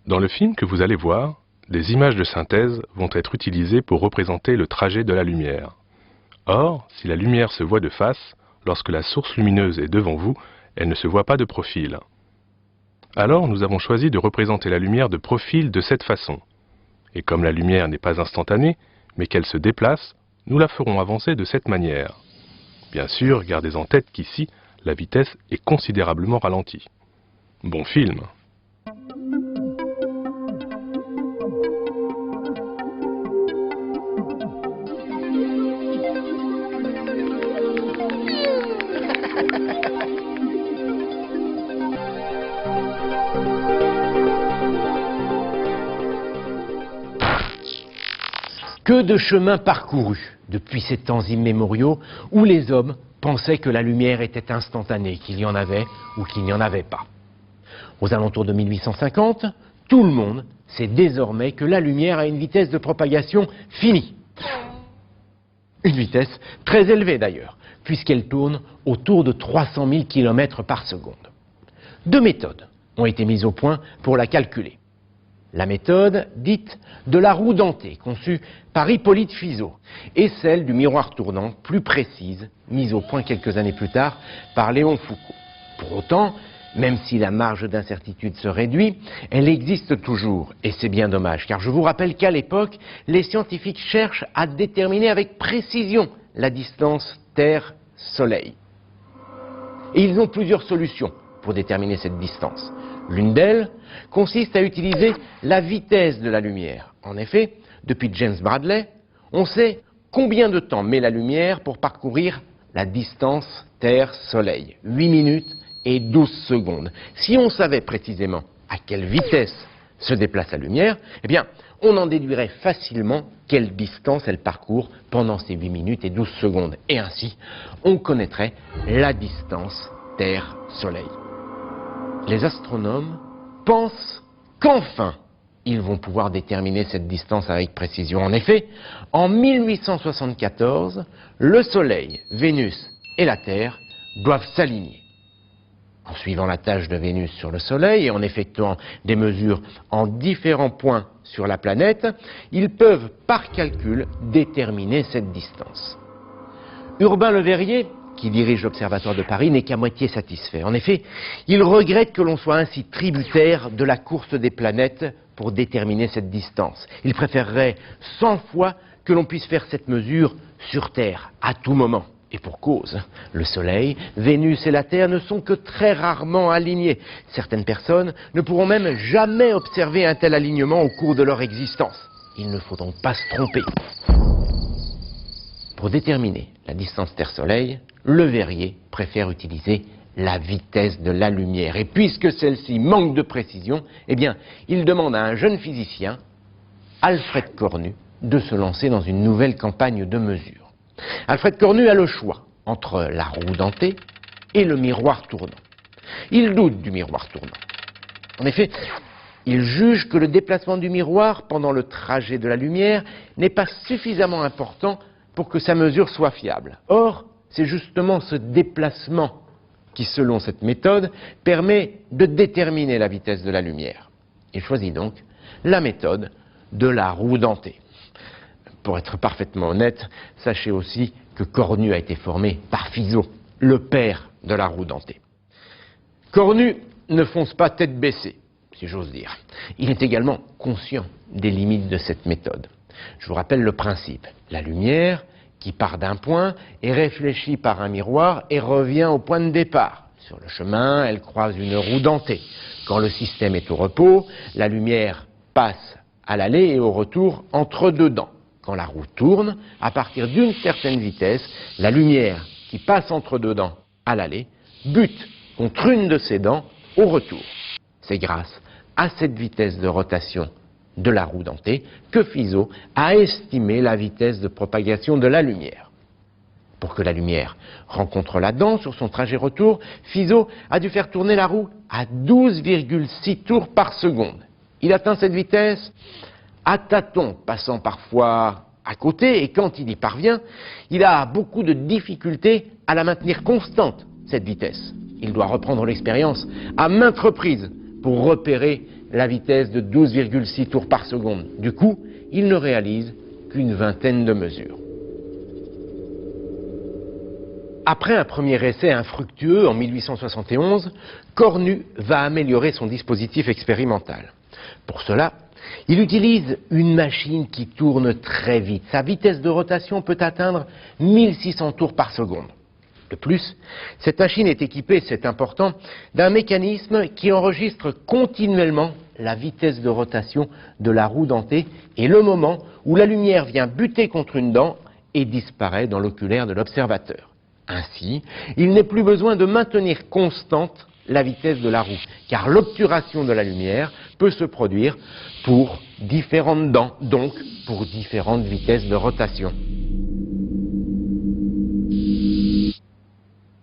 Dans le film que vous allez voir, des images de synthèse vont être utilisées pour représenter le trajet de la lumière. Or, si la lumière se voit de face, lorsque la source lumineuse est devant vous, elle ne se voit pas de profil. Alors, nous avons choisi de représenter la lumière de profil de cette façon. Et comme la lumière n'est pas instantanée, mais qu'elle se déplace, nous la ferons avancer de cette manière. Bien sûr, gardez en tête qu'ici, la vitesse est considérablement ralentie. Bon film! Que de chemins parcourus depuis ces temps immémoriaux où les hommes pensaient que la lumière était instantanée, qu'il y en avait ou qu'il n'y en avait pas. Aux alentours de 1850, tout le monde sait désormais que la lumière a une vitesse de propagation finie. Une vitesse très élevée d'ailleurs, puisqu'elle tourne autour de 300 000 km par seconde. Deux méthodes ont été mises au point pour la calculer. La méthode dite de la roue dentée, conçue par Hippolyte Fizeau, et celle du miroir tournant, plus précise, mise au point quelques années plus tard par Léon Foucault. Pour autant, même si la marge d'incertitude se réduit, elle existe toujours, et c'est bien dommage, car je vous rappelle qu'à l'époque, les scientifiques cherchent à déterminer avec précision la distance Terre-Soleil. Et ils ont plusieurs solutions pour déterminer cette distance. L'une d'elles consiste à utiliser la vitesse de la lumière. En effet, depuis James Bradley, on sait combien de temps met la lumière pour parcourir la distance Terre-Soleil. 8 minutes et 12 secondes. Si on savait précisément à quelle vitesse se déplace la lumière, eh bien, on en déduirait facilement quelle distance elle parcourt pendant ces 8 minutes et 12 secondes. Et ainsi, on connaîtrait la distance Terre-Soleil. Les astronomes pensent qu'enfin, ils vont pouvoir déterminer cette distance avec précision. En effet, en 1874, le Soleil, Vénus et la Terre doivent s'aligner. En suivant la tâche de Vénus sur le Soleil et en effectuant des mesures en différents points sur la planète, ils peuvent, par calcul, déterminer cette distance. Urbain Le Verrier, qui dirige l'Observatoire de Paris, n'est qu'à moitié satisfait. En effet, il regrette que l'on soit ainsi tributaire de la course des planètes pour déterminer cette distance. Il préférerait 100 fois que l'on puisse faire cette mesure sur Terre, à tout moment. Et pour cause, le Soleil, Vénus et la Terre ne sont que très rarement alignés. Certaines personnes ne pourront même jamais observer un tel alignement au cours de leur existence. Il ne faut donc pas se tromper. Pour déterminer la distance Terre-Soleil, Le Verrier préfère utiliser la vitesse de la lumière. Et puisque celle-ci manque de précision, eh bien, il demande à un jeune physicien, Alfred Cornu, de se lancer dans une nouvelle campagne de mesure. Alfred Cornu a le choix entre la roue dentée et le miroir tournant. Il doute du miroir tournant. En effet, il juge que le déplacement du miroir pendant le trajet de la lumière n'est pas suffisamment important pour que sa mesure soit fiable. Or, c'est justement ce déplacement qui, selon cette méthode, permet de déterminer la vitesse de la lumière. Il choisit donc la méthode de la roue dentée. Pour être parfaitement honnête, sachez aussi que Cornu a été formé par Fizeau, le père de la roue dentée. Cornu ne fonce pas tête baissée, si j'ose dire. Il est également conscient des limites de cette méthode. Je vous rappelle le principe. La lumière qui part d'un point est réfléchie par un miroir et revient au point de départ. Sur le chemin, elle croise une roue dentée. Quand le système est au repos, la lumière passe à l'aller et au retour entre deux dents. Quand la roue tourne, à partir d'une certaine vitesse, la lumière qui passe entre deux dents à l'aller bute contre une de ses dents au retour. C'est grâce à cette vitesse de rotation de la roue dentée que Fizeau a estimé la vitesse de propagation de la lumière. Pour que la lumière rencontre la dent sur son trajet retour, Fizeau a dû faire tourner la roue à 12,6 tours par seconde. Il atteint cette vitesse à tâtons, passant parfois à côté, et quand il y parvient, il a beaucoup de difficultés à la maintenir constante, cette vitesse. Il doit reprendre l'expérience à maintes reprises pour repérer la vitesse de 12,6 tours par seconde. Du coup, il ne réalise qu'une vingtaine de mesures. Après un premier essai infructueux en 1871, Cornu va améliorer son dispositif expérimental. Pour cela, il utilise une machine qui tourne très vite. Sa vitesse de rotation peut atteindre 1600 tours par seconde. De plus, cette machine est équipée, c'est important, d'un mécanisme qui enregistre continuellement la vitesse de rotation de la roue dentée et le moment où la lumière vient buter contre une dent et disparaît dans l'oculaire de l'observateur. Ainsi, il n'est plus besoin de maintenir constante la vitesse de la roue, car l'obturation de la lumière peut se produire pour différentes dents, donc pour différentes vitesses de rotation.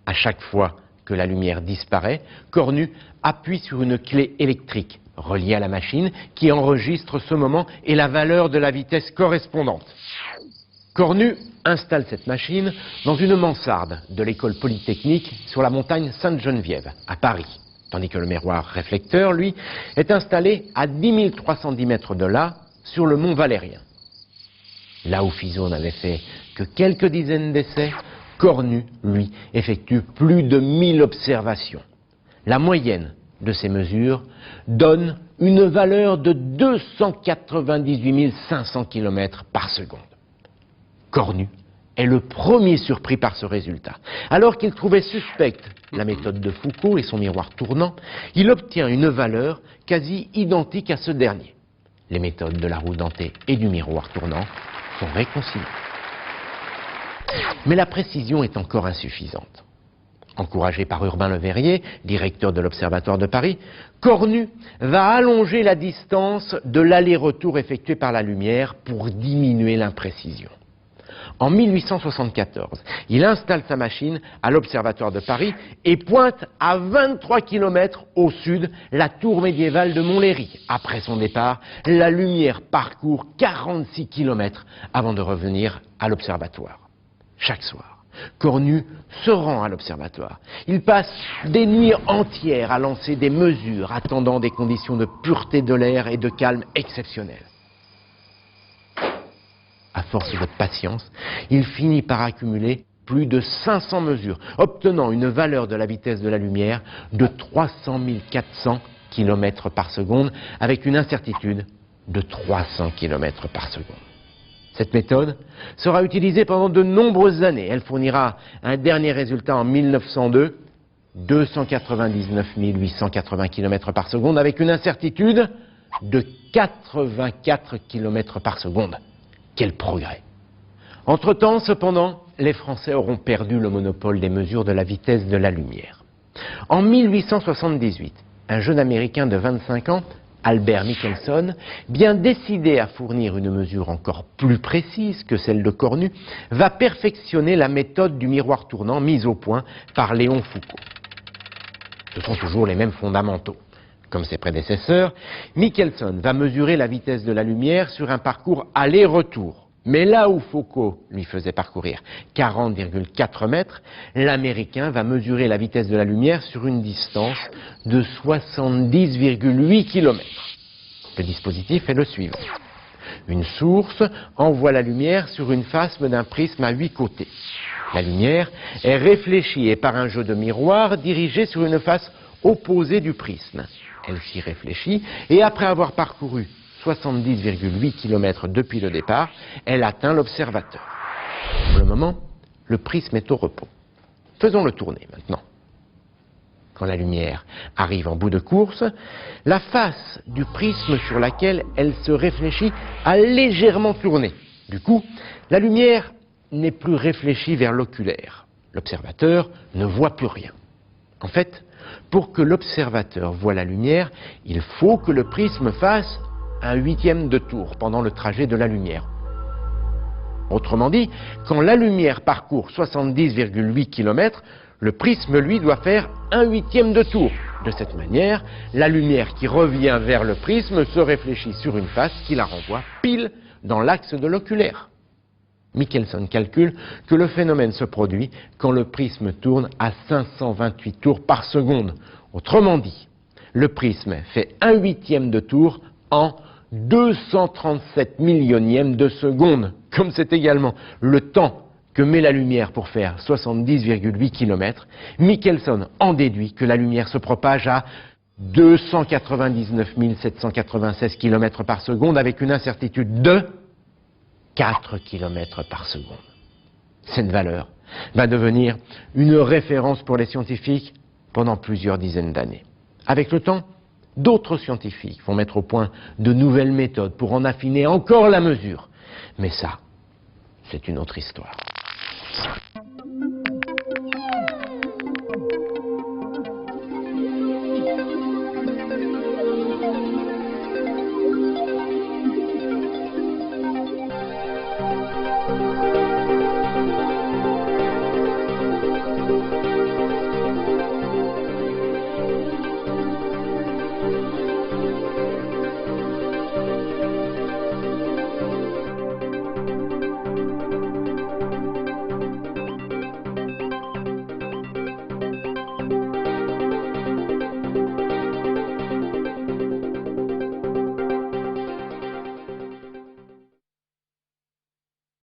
À chaque fois que la lumière disparaît, Cornu appuie sur une clé électrique reliée à la machine qui enregistre ce moment et la valeur de la vitesse correspondante. Cornu installe cette machine dans une mansarde de l'école polytechnique sur la montagne Sainte-Geneviève, à Paris, tandis que le miroir réflecteur, lui, est installé à 10 310 mètres de là, sur le mont Valérien. Là où Fizeau n'avait fait que quelques dizaines d'essais, Cornu, lui, effectue plus de 1000 observations. La moyenne de ces mesures donne une valeur de 298 500 km par seconde. Cornu est le premier surpris par ce résultat. Alors qu'il trouvait suspecte la méthode de Foucault et son miroir tournant, il obtient une valeur quasi identique à ce dernier. Les méthodes de la roue dentée et du miroir tournant sont réconciliées. Mais la précision est encore insuffisante. Encouragé par Urbain Le Verrier, directeur de l'Observatoire de Paris, Cornu va allonger la distance de l'aller-retour effectué par la lumière pour diminuer l'imprécision. En 1874, il installe sa machine à l'Observatoire de Paris et pointe à 23 km au sud la tour médiévale de Montlhéry. Après son départ, la lumière parcourt 46 km avant de revenir à l'Observatoire. Chaque soir, Cornu se rend à l'Observatoire. Il passe des nuits entières à lancer des mesures, attendant des conditions de pureté de l'air et de calme exceptionnelles. À force de patience, il finit par accumuler plus de 500 mesures, obtenant une valeur de la vitesse de la lumière de 300 400 km par seconde, avec une incertitude de 300 km par seconde. Cette méthode sera utilisée pendant de nombreuses années. Elle fournira un dernier résultat en 1902, 299 880 km par seconde, avec une incertitude de 84 km par seconde. Quel progrès! Entre-temps, cependant, les Français auront perdu le monopole des mesures de la vitesse de la lumière. En 1878, un jeune Américain de 25 ans, Albert Michelson, bien décidé à fournir une mesure encore plus précise que celle de Cornu, va perfectionner la méthode du miroir tournant mise au point par Léon Foucault. Ce sont toujours les mêmes fondamentaux. Comme ses prédécesseurs, Michelson va mesurer la vitesse de la lumière sur un parcours aller-retour. Mais là où Foucault lui faisait parcourir 40,4 mètres, l'Américain va mesurer la vitesse de la lumière sur une distance de 70,8 km. Le dispositif est le suivant. Une source envoie la lumière sur une face d'un prisme à 8 côtés. La lumière est réfléchie et par un jeu de miroirs dirigée sur une face opposée du prisme. Elle s'y réfléchit et après avoir parcouru 70,8 km depuis le départ, elle atteint l'observateur. Pour le moment, le prisme est au repos. Faisons-le tourner maintenant. Quand la lumière arrive en bout de course, la face du prisme sur laquelle elle se réfléchit a légèrement tourné. Du coup, la lumière n'est plus réfléchie vers l'oculaire. L'observateur ne voit plus rien. En fait, pour que l'observateur voie la lumière, il faut que le prisme fasse un huitième de tour pendant le trajet de la lumière. Autrement dit, quand la lumière parcourt 70,8 km, le prisme, lui, doit faire un huitième de tour. De cette manière, la lumière qui revient vers le prisme se réfléchit sur une face qui la renvoie pile dans l'axe de l'oculaire. Michelson calcule que le phénomène se produit quand le prisme tourne à 528 tours par seconde. Autrement dit, le prisme fait 1/8 de tour en 237 millionièmes de seconde, comme c'est également le temps que met la lumière pour faire 70,8 km, Michelson en déduit que la lumière se propage à 299 796 km par seconde avec une incertitude de 4 km par seconde. Cette valeur va devenir une référence pour les scientifiques pendant plusieurs dizaines d'années. Avec le temps, d'autres scientifiques vont mettre au point de nouvelles méthodes pour en affiner encore la mesure. Mais ça, c'est une autre histoire.